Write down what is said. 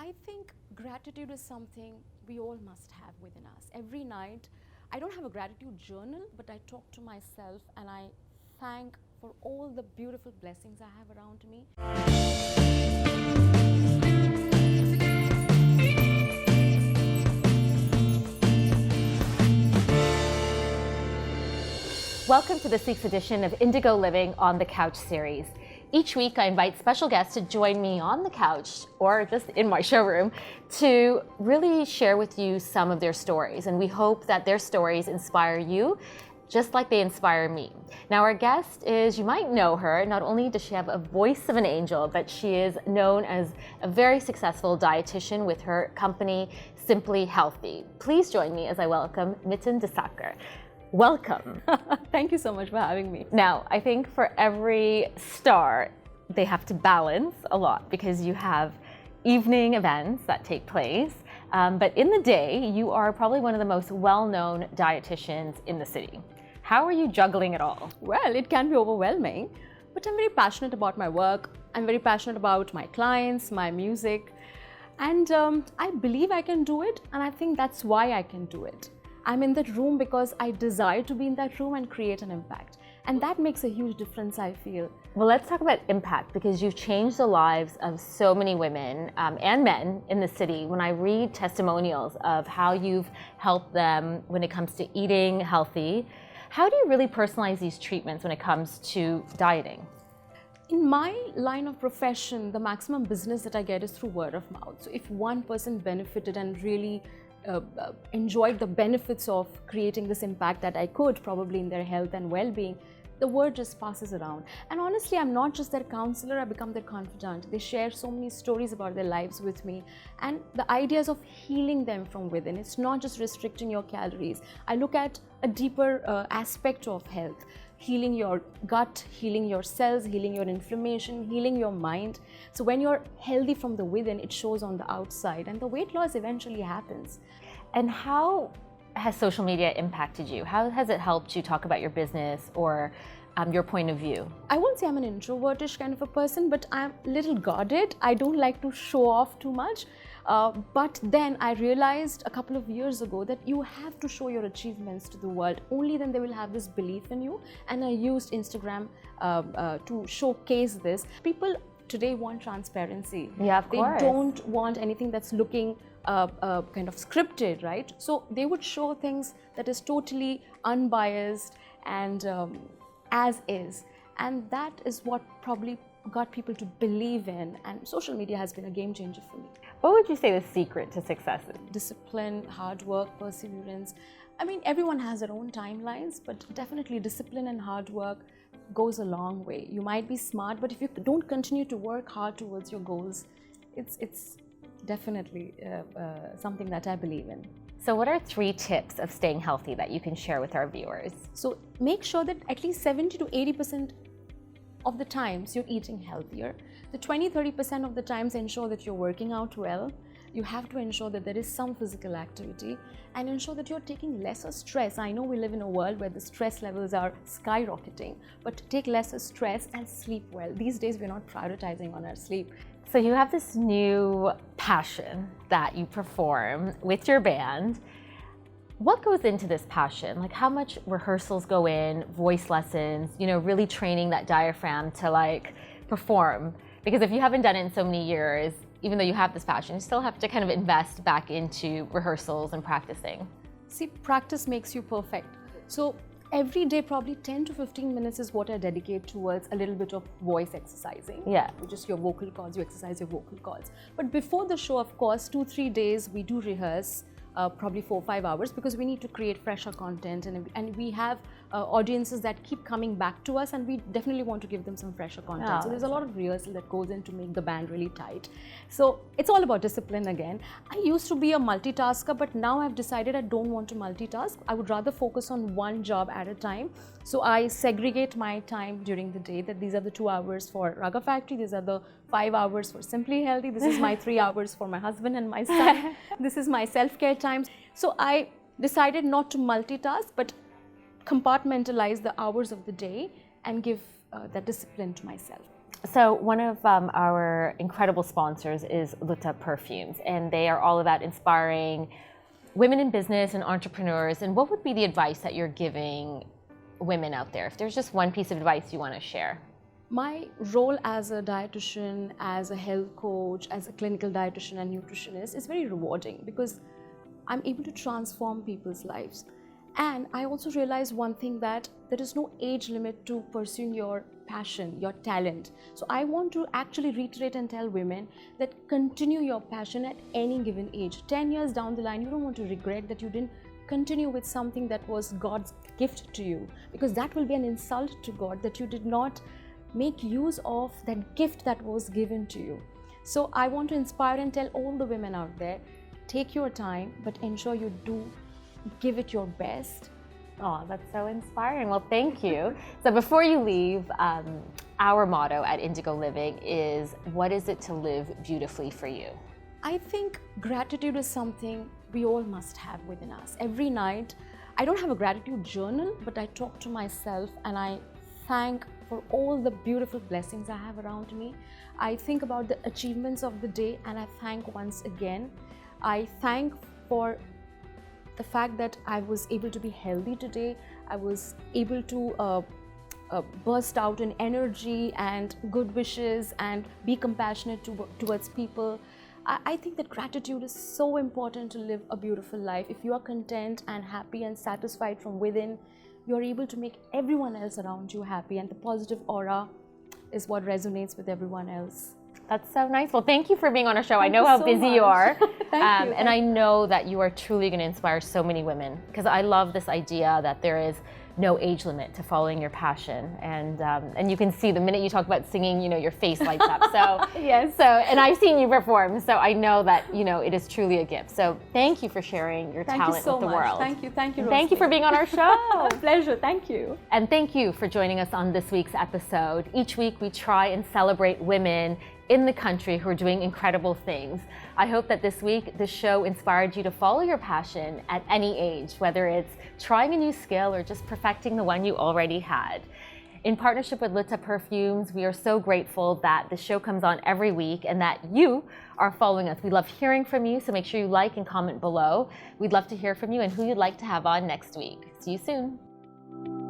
I think gratitude is something we all must have within us. Every night, I don't have a gratitude journal, but I talk to myself and I thank for all the beautiful blessings I have around me. Welcome to this week's edition of Indigo Living on the Couch series. Each week I invite special guests to join me on the couch or just in my showroom to really share with you some of their stories. And we hope that their stories inspire you just like they inspire me. Now our guest is, you might know her, not only does she have a voice of an angel, but she is known as a very successful dietitian with her company, Simply Healthy. Please join me as I welcome Mitun to Sarkar. Welcome. Thank you so much for having me. Now, I think for every star, they have to balance a lot because you have evening events that take place. But in the day, you are probably one of the most well-known dietitians in the city. How are you juggling it all? Well, it can be overwhelming, but I'm very passionate about my work. I'm very passionate about my clients, my music, and I believe I can do it, and I think that's why I can do it. I'm in that room because I desire to be in that room and create an impact. And that makes a huge difference, I feel. Well, let's talk about impact because you've changed the lives of so many women and men in the city. When I read testimonials of how you've helped them when it comes to eating healthy, how do you really personalize these treatments when it comes to dieting? In my line of profession, the maximum business that I get is through word of mouth. So if one person benefited and really enjoyed the benefits of creating this impact that I could probably in their health and well-being, the word just passes around. And honestly, I'm not just their counselor, I become their confidant. They share so many stories about their lives with me and the ideas of healing them from within. It's not just restricting your calories. I look at a deeper aspect of health. Healing your gut, healing your cells, healing your inflammation, healing your mind. So when you're healthy from the within, it shows on the outside and the weight loss eventually happens. And how has social media impacted you? How has it helped you talk about your business or your point of view? I won't say I'm an introvertish kind of a person, but I'm a little guarded. I don't like to show off too much. But then I realized a couple of years ago that you have to show your achievements to the world. Only then they will have this belief in you. And I used Instagram to showcase this. People today want transparency. Yeah, of course. They don't want anything that's looking kind of scripted, right? So they would show things that is totally unbiased and as is. And that is what probably got people to believe in, and social media has been a game changer for me. What would you say the secret to success is? Discipline, hard work, perseverance. I mean, everyone has their own timelines, but definitely discipline and hard work goes a long way. You might be smart, but if you don't continue to work hard towards your goals, it's definitely something that I believe in. So what are 3 tips of staying healthy that you can share with our viewers? So make sure that at least 70 to 80% of the times you're eating healthier. The 20-30% of the times ensure that you're working out well. You have to ensure that there is some physical activity and ensure that you're taking lesser stress. I know we live in a world where the stress levels are skyrocketing, but take lesser stress and sleep well. These days we're not prioritizing on our sleep. So you have this new passion that you perform with your band. What goes into this passion? Like how much rehearsals go in, voice lessons, really training that diaphragm to perform? Because if you haven't done it in so many years, even though you have this passion, you still have to kind of invest back into rehearsals and practicing. See, practice makes you perfect. So every day, probably 10 to 15 minutes is what I dedicate towards a little bit of voice exercising. Yeah. Just your vocal cords, you exercise your vocal cords. But before the show, of course, 2-3 days, we do rehearse. Probably 4-5 hours because we need to create fresher content and we have audiences that keep coming back to us and we definitely want to give them some fresher content. Oh, so there's a lot of rehearsal that goes in to make the band really tight. So it's all about discipline again. I used to be a multitasker, but now I've decided I don't want to multitask. I would rather focus on one job at a time. So I segregate my time during the day that these are the 2 hours for Raga Factory, these are the 5 hours for Simply Healthy, this is my 3 hours for my husband and my son, this is my self-care time. So I decided not to multitask, but compartmentalize the hours of the day and give that discipline to myself. So one of our incredible sponsors is Luta Perfumes, and they are all about inspiring women in business and entrepreneurs. And what would be the advice that you're giving women out there? If there's just one piece of advice you want to share. My role as a dietitian, as a health coach, as a clinical dietitian and nutritionist is very rewarding because I'm able to transform people's lives. And I also realize one thing, that there is no age limit to pursuing your passion, your talent. So I want to actually reiterate and tell women that continue your passion at any given age. 10 years down the line, you don't want to regret that you didn't continue with something that was God's gift to you, because that will be an insult to God that you did not make use of that gift that was given to you. So I want to inspire and tell all the women out there, take your time, but ensure you do give it your best. Oh, that's so inspiring. Well, thank you. So before you leave, our motto at Indigo Living is, what is it to live beautifully for you? I think gratitude is something we all must have within us. Every night, I don't have a gratitude journal, but I talk to myself and I thank for all the beautiful blessings I have around me. I think about the achievements of the day and I thank once again. I thank for the fact that I was able to be healthy today. I was able to burst out in energy and good wishes and be compassionate towards people. I think that gratitude is so important to live a beautiful life. If you are content and happy and satisfied from within, you're able to make everyone else around you happy, and the positive aura is what resonates with everyone else. That's so nice. Well, thank you for being on our show. Thank I know you how so busy much. you are. Thank you. And I know that you are truly going to inspire so many women, because I love this idea that there is no age limit to following your passion. And you can see the minute you talk about singing, you know, your face lights up. So Yes. So, and I've seen you perform, so I know that, you know, it is truly a gift. So thank you for sharing your Thank you talent so with the much. world. Thank you, And Rosemary. thank you for being on our show. Pleasure, thank you. And thank you for joining us on this week's episode. Each week we try and celebrate women in the country who are doing incredible things. I hope that this week this show inspired you to follow your passion at any age, whether it's trying a new skill or just perfecting the one you already had. In partnership with Luta Perfumes, we are so grateful that the show comes on every week and that you are following us. We love hearing from you, so make sure you like and comment below. We'd love to hear from you and who you'd like to have on next week. See you soon.